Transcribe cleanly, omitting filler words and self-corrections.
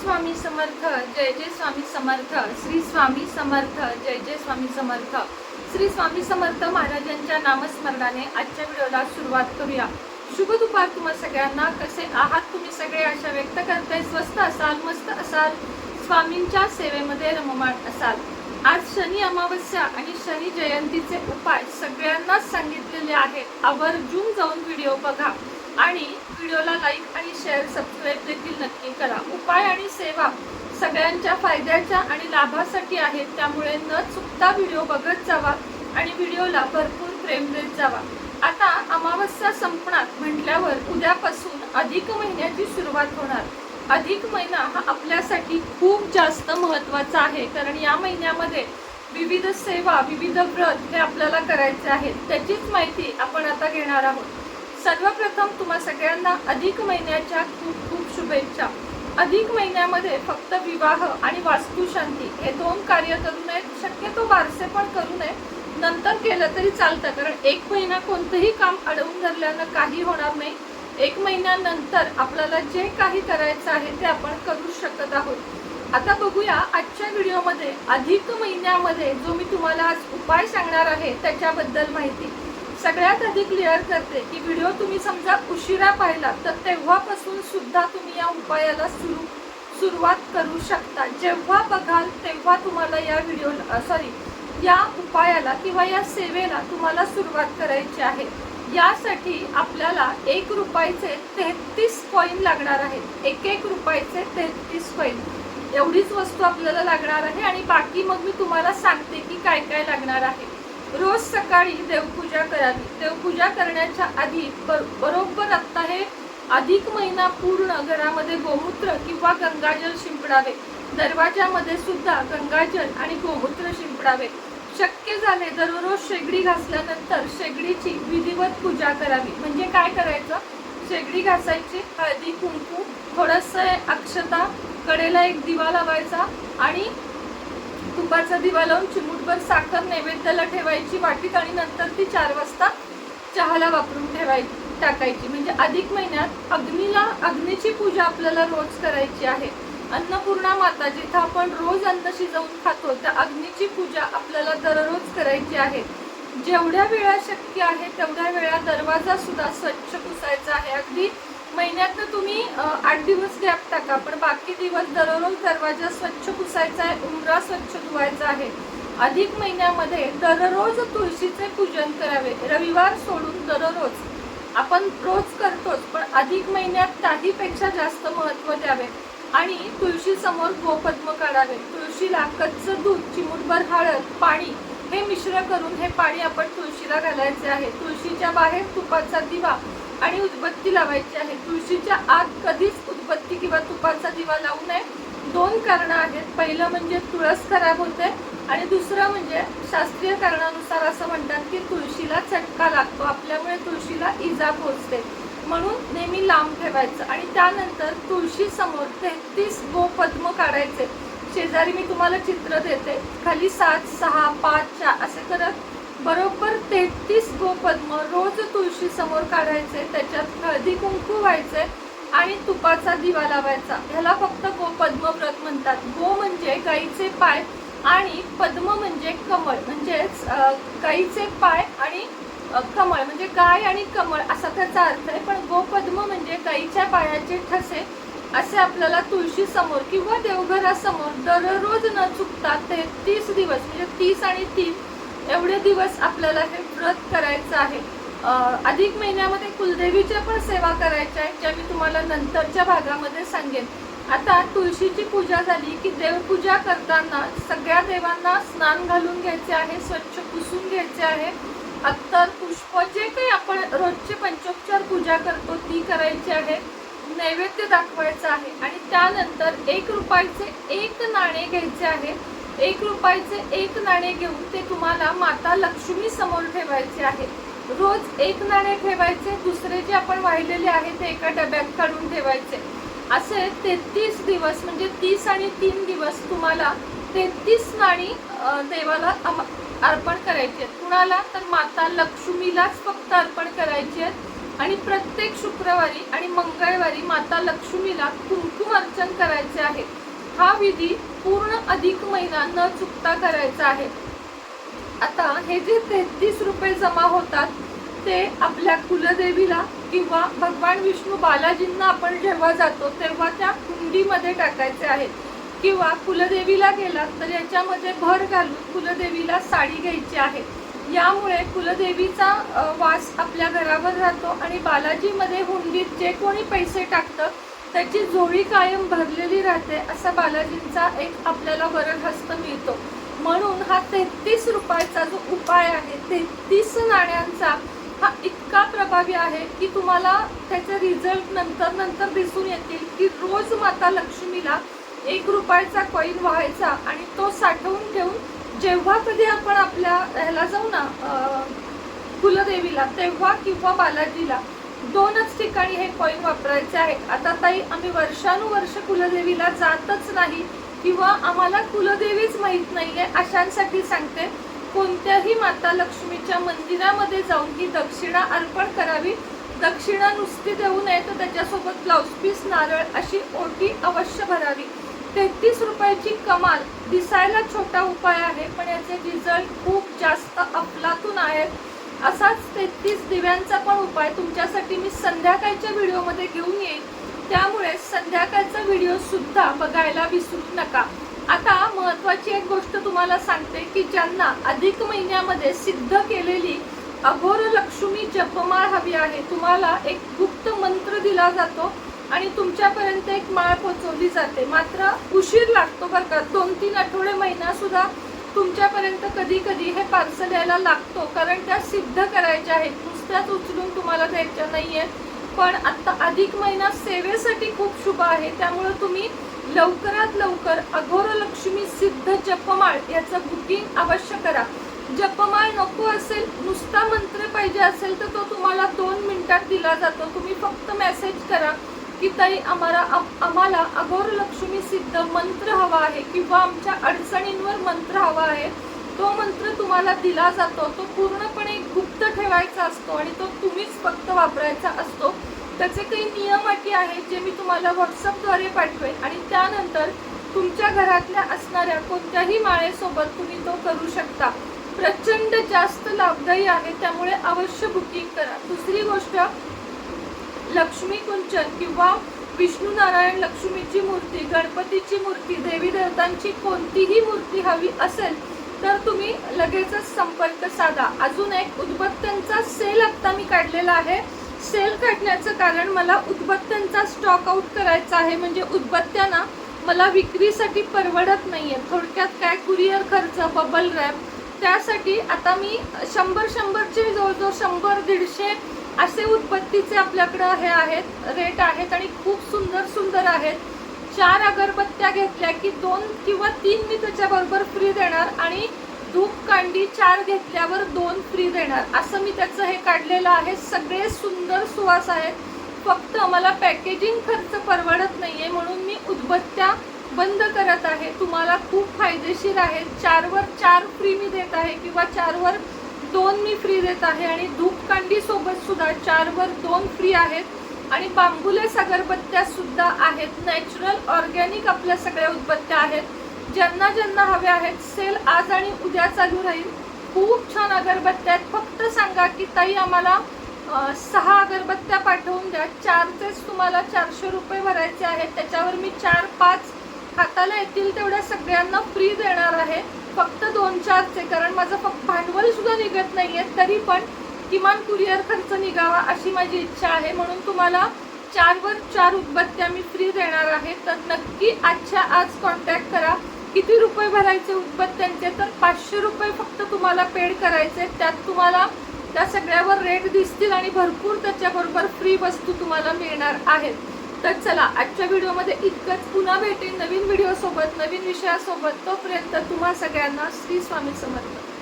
स्वामी समर्थ, जय जय स्वामी समर्थ, श्री स्वामी समर्थ, जय जय स्वामी समर्थ। श्री स्वामी समर्थ महाराजांच्या नामस्मरणाने आजच्या व्हिडिओला सुरुवात करूया। शुभ दुपार तुम्हा सगळ्यांना। कसे आहात तुम्ही सगळे? आशा व्यक्त करते स्वस्त असाल, मस्त असाल, स्वामींच्या सेवेमध्ये रममाण असाल। आज शनी अमावस्या आणि शनी जयंतीचे उपाय सगळ्यांनाच सांगितलेले आहेत। आवर्जून जाऊन व्हिडिओ बघा आणि व्हिडिओला लाईक आणि शेअर सबस्क्राईब देखील नक्की करा। उपाय आणि सेवा सगळ्यांच्या फायद्याच्या आणि लाभासाठी आहेत, त्यामुळे न चुकता व्हिडिओ बघत जावा आणि व्हिडिओला भरपूर प्रेम देत जावा। आता अमावस्या संपणार म्हटल्यावर उद्यापासून अधिक महिन्याची सुरुवात होणार। अधिक महिना हा आपल्यासाठी खूप जास्त महत्त्वाचा आहे, कारण या महिन्यामध्ये विविध सेवा, विविध व्रत हे आपल्याला करायचे आहेत। त्याचीच माहिती आपण आता घेणार आहोत। सर्वप्रथम तुम्हा सगळ्यांना अधिक महिन्याच्या खूप खूप शुभेच्छा। अधिक महिन्यामध्ये फक्त विवाह आणि वास्तुशांती हे दोन कार्य करू नयेत। शक्यतो बारसे पण करू नये, नंतर केलं तरी चालतं, कारण एक महिना कोणतंही काम अडवून धरल्यानं काही होणार नाही। एक महिन्यानंतर आपल्याला जे काही करायचं आहे ते आपण करू शकत आहोत। आता बघूया आजच्या व्हिडिओमध्ये अधिक महिन्यामध्ये जो मी तुम्हाला आज उपाय सांगणार आहे त्याच्याबद्दल माहिती। सगळ्यात आधी क्लिअर करते की व्हिडिओ तुम्ही समजा उशिरा पाहिला तर तेव्हापासून सुद्धा तुम्ही या उपायाला सुरुवात करू शकता। जेव्हा बघाल तेव्हा तुम्हाला या उपायाला किंवा या सेवेला तुम्हाला सुरुवात करायची आहे। यासाठी आपल्याला 1 रुपयाचे 33 कॉइन लागणार आहेत। एक रुपयाचे 33 कॉइन एवढीच वस्तू आपल्याला लागणार आहे आणि बाकी मग मी तुम्हाला सांगते की काय काय लागणार आहे। रोज सकाळी देवपूजा करावी। देवपूजा करण्याच्या आधी बरोबर आता हे अधिक महिना पूर्ण घरामध्ये गोमूत्र किंवा गंगाजल शिंपडावे। दरवाजामध्ये सुद्धा गंगाजल आणि गोमूत्र शिंपडावे। शक्य झाले दररोज शेगडी घासल्यानंतर शेगडीची विधिवत पूजा करावी। म्हणजे काय करायचं? शेगडी घासायची, हळदी कुंकू, थोडंसं अक्षता, कडेला एक दिवा लावायचा आणि तुपाचा दिवा लावून चिमूटभर साखर नैवेद्याला ठेवायची वाटीत आणि नंतर ती 4 वाजता चहाला वापरून टाकायची। म्हणजे अधिक महिन्यात अग्नीची पूजा आपल्याला रोज करायची आहे। अन्नपूर्णा माता जिथं आपण रोज अन्न शिजवून खातो त्या अग्नीची पूजा आपल्याला दररोज करायची आहे। जेवढ्या वेळा शक्य आहे तेवढ्या वेळा दरवाजा सुद्धा स्वच्छ पुसायचा आहे। अगदी महिन्यातनं तुम्ही 8 दिवस गॅप टाका, पण बाकी दिवस दररोज दरवाजा स्वच्छ पुसायचा आहे, उंबरा स्वच्छ धुवायचा आहे। अधिक महिन्यामध्ये दररोज तुळशीचे पूजन करावे। रविवार सोडून दररोज आपण रोज करतोच, पण अधिक महिन्यात त्याहीपेक्षा जास्त महत्त्व द्यावे आणि तुळशी समोर गोपद्म काढावे। तुळशीला कच्चं दूध, चिमूटभर हळद, पाणी हे मिश्र करून हे पाणी आपण तुळशीला घालायचे आहे। तुळशीच्या बाहेर तुपाचा दिवा आणि उदबत्ती लावायची आहे। तुळशीच्या आत कधीच उदबत्ती किंवा तुपाचा दिवा लावू नये। 2 कारणं आहेत। पहिलं म्हणजे तुळस खराब होते आणि दुसरं म्हणजे शास्त्रीय कारणानुसार असं म्हणतात की तुळशीला चटका लागतो, आपल्यामुळे तुळशीला इजा पोहोचते, म्हणून नेहमी लांब ठेवायचं। आणि त्यानंतर तुळशी समोर 33 गोपद्म काढायचे। शेजारी मी तुम्हाला चित्र देते, खाली 7, 6, 5, 4 असे करत बरोबर 33 गोपद्म रोज तुळशी समोर काढायचे। त्याच्यात हळदी कुंकू व्हायचे आणि तुपाचा दिवा लावायचा। ह्याला फक्त गोपद्म व्रत म्हणतात। गो म्हणजे गाईचे पाय आणि पद्म म्हणजे कमळ, म्हणजेच गाईचे पाय आणि कमळ म्हणजे गाय आणि कमळ असा त्याचा अर्थ आहे। पण गोपद्म म्हणजे गाईच्या पायाचे ठसे असे आपल्याला तुळशी समोर किंवा देवघरासमोर दररोज न चुकता 33 दिवस म्हणजे 30 आणि 3 एवढे दिवस आपल्याला हे व्रत करायचं आहे। अधिक महिन्यामध्ये कुलदेवीच्या पण सेवा करायच्या आहे, ज्या मी तुम्हाला नंतरच्या भागामध्ये सांगेन। आता तुळशीची पूजा झाली की देवपूजा करताना सगळ्या देवांना स्नान घालून घ्यायचे आहे, स्वच्छ पुसून घ्यायचे आहे। अत्तर, पुष्प जे काही आपण रोजचे पंचोपचार पूजा करतो ती करायची आहे। नैवेद्य दाखवायचा आहे आणि त्यानंतर 1 रुपयाचे 1 नाणे घ्यायचे आहे। 1 रुपयाचे 1 नाणे घेऊन ते तुम्हाला माता लक्ष्मी समोर ठेवायचे आहे। रोज 1 नाणे ठेवायचे, दुसरे जे आपण वाहिलेले आहे ते एका डब्यात काढून ठेवायचे। असे 33 दिवस म्हणजे 30 आणि 3 दिवस तुम्हाला 33 नाणी देवाला अर्पण करायची आहेत। कुणाला? तर माता लक्ष्मीलाच फक्त अर्पण करायची आहेत। आणि प्रत्येक शुक्रवारी आणि मंगळवारी माता लक्ष्मीला कुंकुम अर्चन करायचे आहे। हा विधी पूर्ण अधिक महिना न चुकता करायचा आहे। आता हे जे 33 रुपये जमा होतात ते आपल्या कुलदेवीला किंवा भगवान विष्णू बालाजींना आपण जेव्हा जातो तेव्हा त्या कुंडीमध्ये टाकायचे आहेत, किंवा कुलदेवीला गेलात तर याच्यामध्ये भर घालून कुलदेवीला साडी घ्यायची आहे। यामुळे कुलदेवीचा वास आपल्या घरावर राहतो आणि बालाजीमध्ये हुंडीत जे कोणी पैसे टाकतं त्याची जोडी कायम भरलेली राहते, असा बालाजींचा एक आपल्याला वरदहस्त मिळतो। म्हणून हा 33 रुपयाचा जो उपाय आहे, 33 नाण्यांचा, हा इतका प्रभावी आहे की तुम्हाला त्याचे रिझल्ट नंतर दिसून येतील। की रोज माता लक्ष्मीला 1 रुपयाचा कॉईन व्हायचा आणि तो साठवून ठेवून जेव्हा कधी आपण आपल्या ह्याला जाऊ ना कुलदेवीला तेव्हा किंवा बालाजीला, 2च ठिकाणी हे कॉईन वापरायचे आहेत। आता ताई आम्ही वर्षानुवर्ष कुलदेवीला जातच नाही किंवा आम्हाला कुलदेवीच माहीत नाहीये अशांसाठी सांगते, कोणत्याही माता लक्ष्मीच्या मंदिरामध्ये जाऊन ही दक्षिणा अर्पण करावी। दक्षिणा नुसती देऊ नये तर त्याच्यासोबत ब्लाउज पीस, नारळ अशी ओटी अवश्य भरावी। 33 रुपयाची कमाल, दिसायला छोटा उपाय आहे पण याचे रिझल्ट खूप जास्त अफलातून आहेत। असाच 33 दिव्यांचा पण उपाय तुमच्यासाठी मी संध्याकाळच्या व्हिडिओमध्ये घेऊन येईन, त्यामुळे संध्याकाळचा व्हिडिओ सुद्धा बघायला विसरू नका। आता महत्त्वाची एक गोष्ट तुम्हाला सांगते की ज्यांना अधिक महिन्यामध्ये सिद्ध केलेली अघोर लक्ष्मी जपमाळ हवी आहे, तुम्हाला एक गुप्त मंत्र दिला जातो आणि तुमच्यापर्यंत एक माळ पोहोचवली जाते। मात्र उशीर लागतो बरं का, 2-3 आठवडे, महिना सुद्धा तुमच्यापर्यंत कधी कधी हे पार्सल यायला लागतो, कारण त्या सिद्ध करायच्या आहेत, नुसत्याच उचलून तुम्हाला द्यायच्या नाहीये। पण आता अधिक महिना सेवेसाठी खूप शुभ आहे, त्यामुळे तुम्ही लवकरात लवकर अघोर लक्ष्मी सिद्ध जपमाळ याचं बुकिंग अवश्य करा। जपमाळ नको असेल, नुसता मंत्र पाहिजे असेल तर तो तुम्हाला 2 मिनिटात दिला जातो। तुम्ही फक्त मेसेज करा की ताई आम्हाला अघोर लक्ष्मी सिद्ध मंत्र हवा आहे किंवा आमच्या अडचणींवर मंत्र हवा आहे, तो मंत्र तुम्हाला दिला जातो। तो पूर्णपणे गुप्त ठेवायचा असतो आणि तो तुम्हीच फक्त वापरायचा असतो। त्याचे काही नियम अटी आहेत जे मी तुम्हाला व्हॉट्सअपद्वारे पाठवेन आणि त्यानंतर तुमच्या घरातल्या असणाऱ्या कोणत्याही माळेसोबत तुम्ही तो करू शकता। प्रचंड जास्त लाभदायी आहे, त्यामुळे अवश्य बुकिंग करा। दुसरी गोष्ट, लक्ष्मी कुंचन किंवा विष्णू नारायण लक्ष्मीची मूर्ती, गणपतीची मूर्ती, देवी देवतांची कोणतीही मूर्ती हवी असेल तर तुम्ही लगेचच संपर्क साधा। अजून एक उदबत्त्यांचा सेल आता मी काढलेला आहे। सेल काढण्याचं कारण मला उदबत्त्यांचा स्टॉक आउट करायचा आहे, म्हणजे उदबत्त्या ना मला विक्रीसाठी परवडत नाहीये। थोडक्यात काय, कुरिअर खर्च, बबल रॅप, त्यासाठी आता मी 100चे जवळजवळ 100-150 असे उदबत्तीचे आपल्याकडं हे आहेत, रेट आहेत आणि खूप सुंदर आहेत। 4 अगरबत्त्या घेतल्या की 2 किंवा 3 मी त्याच्याबरोबर फ्री देणार आणि धूप कांडी 4 घेतल्यावर 2 फ्री देणार, असं मी त्याचं हे काढलेलं आहे। सगळे सुंदर सुवास आहेत, फक्त मला पॅकेजिंग खर्च परवडत नाहीये म्हणून मी उदबत्त्या बंद करत आहे। तुम्हाला खूप फायदेशीर आहे। 4वर 4 फ्री मी देत आहे किंवा 4वर 2 मी फ्री देत आहे आणि धूपकांडी सोबत सुद्धा 4वर 2 फ्री आहेत आणि बांबुलेस अगरबत्त्या सुद्धा आहेत। नॅचरल ऑर्गॅनिक आपल्या सगळ्या उदबत्त्या आहेत। ज्यांना ज्यांना हव्या आहेत, सेल आज आणि उद्या चालू राहील। खूप छान अगरबत्त्या आहेत, फक्त सांगा की ताई आम्हाला 6 अगरबत्त्या पाठवून द्या। 4चेच तुम्हाला 400 रुपये भरायचे आहेत, त्याच्यावर मी 4-5 हाताला येतील तेवढ्या सगळ्यांना फ्री देणार आहे, फक्त 2-4चे, कारण माझं फक्त भांडवल सुद्धा निघत नाहीये, तरी पण किमान कुरिअर खर्च निघावा अशी माझी इच्छा आहे। म्हणून तुम्हाला 4वर 4 उदबत्त्या मी फ्री देणार आहे। तर नक्की आजच्या आज कॉन्टॅक्ट करा। किती रुपये भरायचे उदबत्त्यांचे, तर 500 रुपये फक्त तुम्हाला पेड करायचे। त्यात तुम्हाला त्या सगळ्यावर रेट दिसतील आणि भरपूर त्याच्याबरोबर फ्री वस्तू तुम्हाला मिळणार आहेत। तर चला, आजच्या व्हिडिओमध्ये इतकंच। पुन्हा भेटेन नवीन व्हिडिओसोबत, नवीन विषयासोबत। तोपर्यंत तुम्हा सगळ्यांना श्री स्वामी समर्थ।